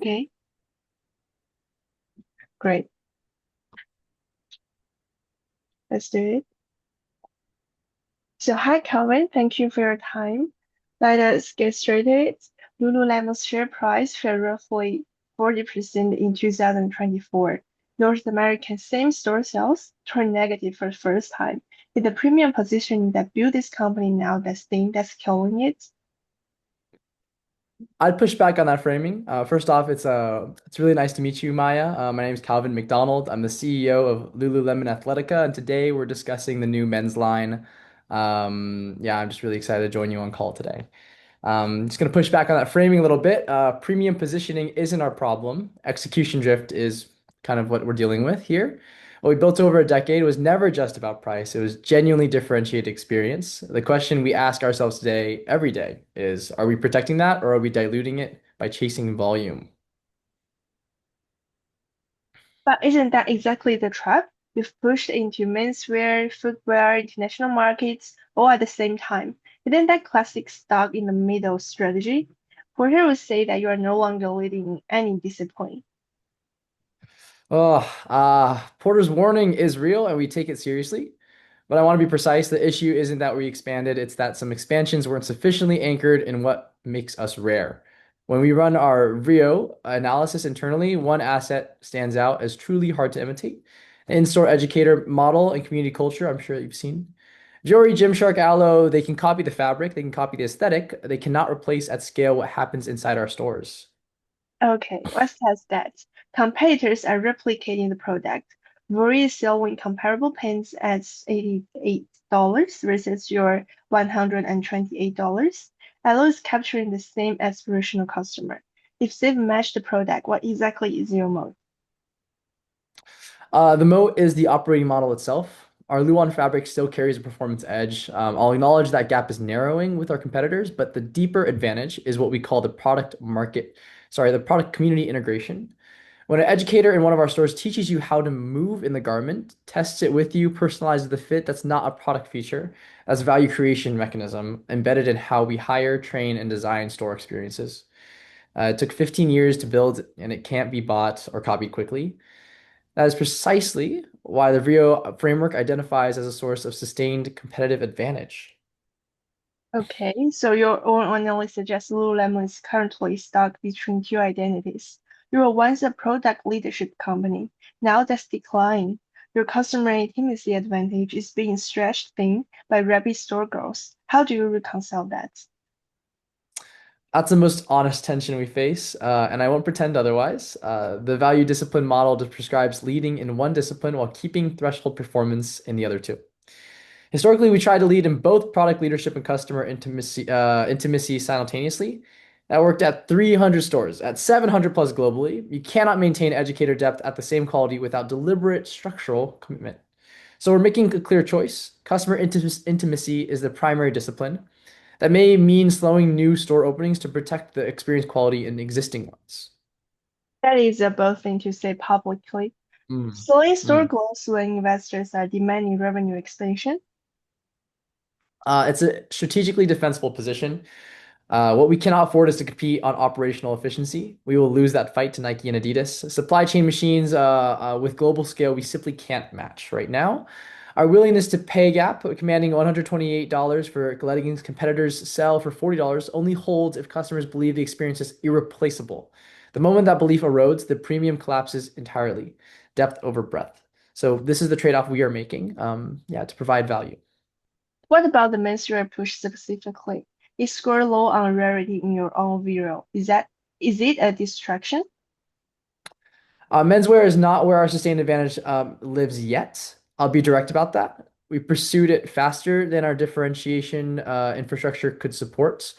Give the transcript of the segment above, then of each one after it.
Okay, great. Let's do it. So, hi, Calvin. Thank you for your time. Let us get started. Lululemon's share price fell roughly 40% in 2024. North American same-store sales turned negative for the first time. Is the premium positioning that built this company now the thing that's killing it? I'd push back on that framing. First off, it's really nice to meet you, Maya. My name is Calvin McDonald. I'm the CEO of Lululemon Athletica, and today we're discussing the new men's line. Yeah, I'm just really excited to join you on call today. Just going to push back on that framing a little bit. Premium positioning isn't our problem. Execution drift is kind of what we're dealing with here. What we built over a decade was never just about price. It was genuinely differentiated experience. The question we ask ourselves today, every day, is are we protecting that or are we diluting it by chasing volume? But isn't that exactly the trap? You've pushed into menswear, footwear, international markets all at the same time. Isn't that classic stuck in the middle strategy? Porter would say that you are no longer leading in any discipline. Porter's warning is real and we take it seriously. But I want to be precise. The issue isn't that we expanded, it's that some expansions weren't sufficiently anchored in what makes us rare. When we run our Rio analysis internally, one asset stands out as truly hard to imitate. An in-store educator model and community culture, I'm sure you've seen. Jory, Gymshark, Aloe, they can copy the fabric, they can copy the aesthetic, they cannot replace at scale what happens inside our stores. Okay, let's test that. Competitors are replicating the product. Rory is selling comparable pens at $88 versus your $128. Aloe is capturing the same aspirational customer. If they've matched the product, what exactly is your mode? The moat is the operating model itself. Our Luon fabric still carries a performance edge. I'll acknowledge that gap is narrowing with our competitors, but the deeper advantage is what we call the product community integration. When an educator in one of our stores teaches you how to move in the garment, tests it with you, personalizes the fit, that's not a product feature. That's a value creation mechanism embedded in how we hire, train, and design store experiences. It took 15 years to build, and it can't be bought or copied quickly. That is precisely why the Rio framework identifies as a source of sustained competitive advantage. Okay, so your own analysis suggests Lululemon is currently stuck between two identities. You were once a product leadership company. Now that's decline. Your customer intimacy advantage is being stretched thin by rapid store growth. How do you reconcile that? That's the most honest tension we face, and I won't pretend otherwise. The value discipline model just prescribes leading in one discipline while keeping threshold performance in the other two. Historically, we tried to lead in both product leadership and customer intimacy simultaneously. That worked at 300 stores, at 700 plus globally. You cannot maintain educator depth at the same quality without deliberate structural commitment. So we're making a clear choice. Intimacy is the primary discipline. That may mean slowing new store openings to protect the experience quality in existing ones. That is a bold thing to say publicly. Mm. Slowing store Mm. growth when investors are demanding revenue expansion. It's a strategically defensible position. What we cannot afford is to compete on operational efficiency. We will lose that fight to Nike and Adidas. Supply chain machines with global scale, we simply can't match right now. Our willingness to pay gap, commanding $128 for leggings competitors sell for $40, only holds if customers believe the experience is irreplaceable. The moment that belief erodes, the premium collapses entirely. Depth over breadth. So this is the trade-off we are making, yeah, to provide value. What about the menswear push specifically? It scored low on rarity in your own video. Is it a distraction? Menswear is not where our sustained advantage lives yet. I'll be direct about that. We pursued it faster than our differentiation infrastructure could support.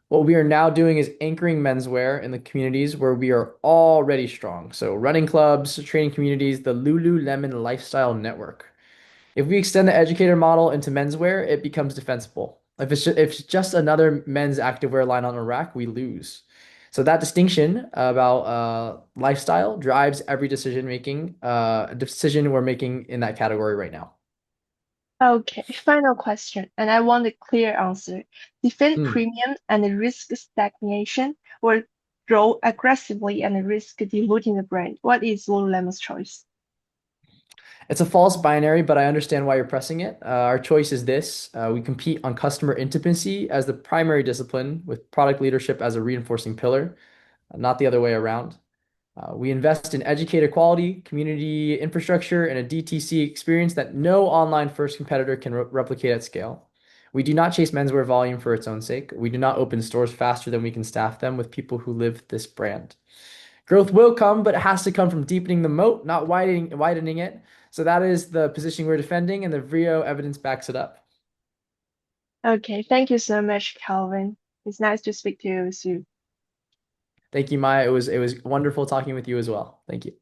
What we are now doing is anchoring menswear in the communities where we are already strong. So, running clubs, training communities, the Lululemon Lifestyle Network. If we extend the educator model into menswear, it becomes defensible. If it's just another men's activewear line on a rack, we lose. So that distinction about lifestyle drives every decision we're making in that category right now. Okay, final question, and I want a clear answer. Defend Mm. premium and risk stagnation or grow aggressively and risk diluting the brand. What is Lululemon's choice? It's a false binary, but I understand why you're pressing it. Our choice is this. We compete on customer intimacy as the primary discipline, with product leadership as a reinforcing pillar, not the other way around. We invest in educator quality, community infrastructure, and a DTC experience that no online first competitor can replicate at scale. We do not chase menswear volume for its own sake. We do not open stores faster than we can staff them with people who live this brand. Growth will come, but it has to come from deepening the moat, not widening it. So that is the position we're defending, and the Vrio evidence backs it up. Okay, thank you so much, Calvin. It's nice to speak to you, Sue. Thank you, Maya. It was wonderful talking with you as well. Thank you.